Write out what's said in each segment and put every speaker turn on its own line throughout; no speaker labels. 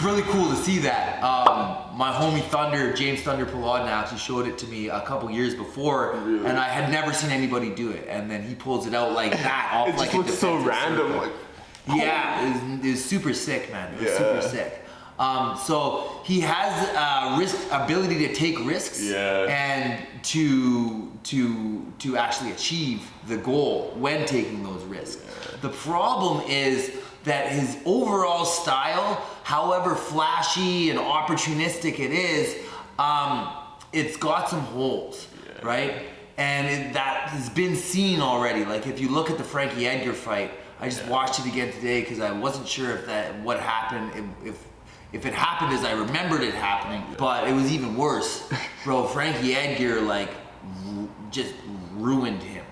really cool to see that. My homie James Thunder Pilodin actually showed it to me a couple years before, and I had never seen anybody do it. And then he pulls it out like that, off
it
like
just looks so random. Like,
yeah, it was super sick, man. It was super sick. So he has ability to take risks and to actually achieve the goal when taking those risks. The problem is that his overall style, however flashy and opportunistic it is, it's got some holes, right? And that has been seen already. Like if you look at the Frankie Edgar fight, I just watched it again today because I wasn't sure what happened, if it happened as I remembered it happening, but it was even worse. Bro, Frankie Edgar just ruined him.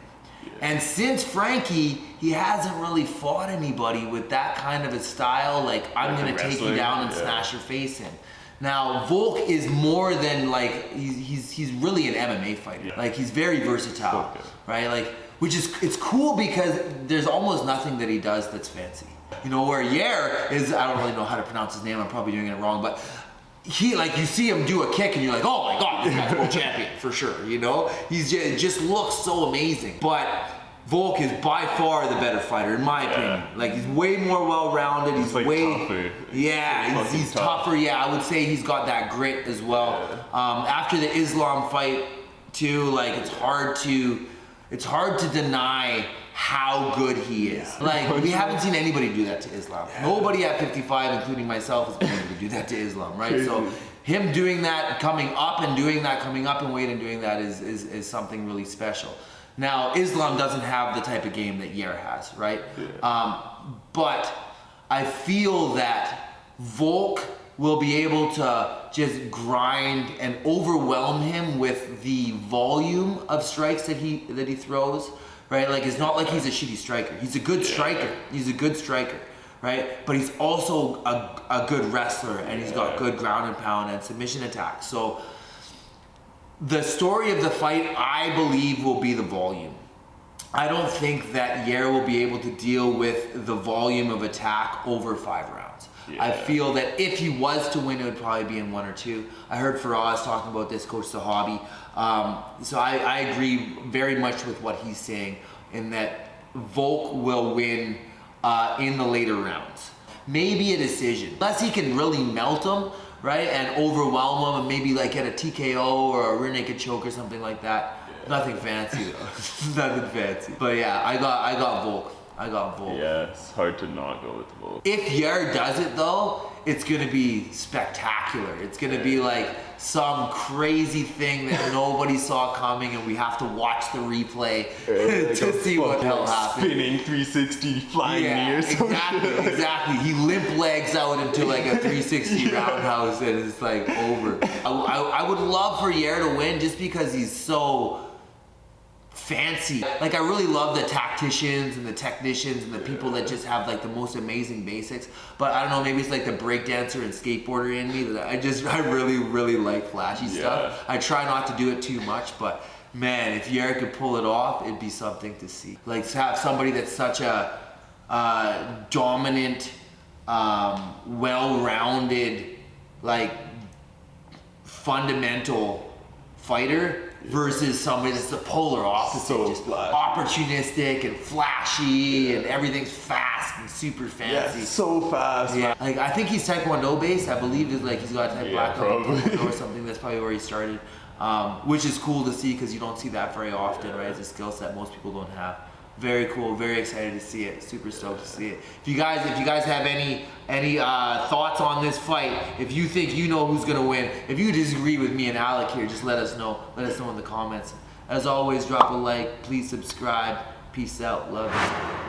And since Frankie, he hasn't really fought anybody with that kind of a style, like I'm gonna take you down and smash your face in. Now, Volk is more than he's really an MMA fighter. Like he's very versatile, right? Like, it's cool because there's almost nothing that he does that's fancy. You know, where Yair is, I don't really know how to pronounce his name, I'm probably doing it wrong, but you see him do a kick and you're like, oh my God, this guy's world champion for sure, you know? It just looks so amazing. But Volk is by far the better fighter, in my opinion. Like, he's way more well-rounded. He's
tougher.
Yeah, he's tougher. Yeah, I would say he's got that grit as well. After the Islam fight, too, like, it's hard to deny how good he is. Like, we haven't seen anybody do that to Islam. Nobody at 55, including myself, has been able to do that to Islam, right? So him doing that, coming up in weight and doing that is something really special. Now, Islam doesn't have the type of game that Yair has, right? But I feel that Volk will be able to just grind and overwhelm him with the volume of strikes that he throws, right? Like, it's not like he's a shitty striker. He's a good striker. He's a good striker, right? But he's also a good wrestler, and he's got good ground and pound and submission attacks. So the story of the fight, I believe, will be the volume. I don't think that Yair will be able to deal with the volume of attack over 5 rounds. I feel that if he was to win, it would probably be in 1 or 2. I heard Faraz talking about this, Coach Sahabi. So I agree very much with what he's saying, in that Volk will win in the later rounds. Maybe a decision. Unless he can really melt him, right, and overwhelm him and maybe like get a TKO or a rear naked choke or something like that. Nothing fancy though. Nothing fancy. But yeah, I got Volk.
Yeah, it's hard to not go with Volk.
If Yair does it though, it's gonna be spectacular. It's gonna be like some crazy thing that nobody saw coming, and we have to watch the replay to see what the hell happened.
Spinning 360 flying knee or something.
Exactly. He limp legs out into like a 360 roundhouse, and it's like over. I would love for Yair to win just because he's so fancy. Like, I really love the tacticians and the technicians and the people that just have like the most amazing basics. But I don't know, maybe it's like the breakdancer and skateboarder in me that I really like flashy stuff. I try not to do it too much, but man, if Yair could pull it off, it'd be something to see. Like, to have somebody that's such a dominant, well-rounded, like fundamental fighter versus somebody that's the polar opposite, just opportunistic and flashy and everything's fast and super fancy.
So fast.
Yeah, like I think he's Taekwondo based. I believe is like he's got a type black belt or something. That's probably where he started, which is cool to see because you don't see that very often, right? It's a skill set most people don't have. Very cool, very excited to see it. Super stoked to see it. If you guys have any thoughts on this fight, if you think you know who's gonna win, if you disagree with me and Alec here, just let us know. Let us know in the comments. As always, drop a like, please subscribe. Peace out, love you.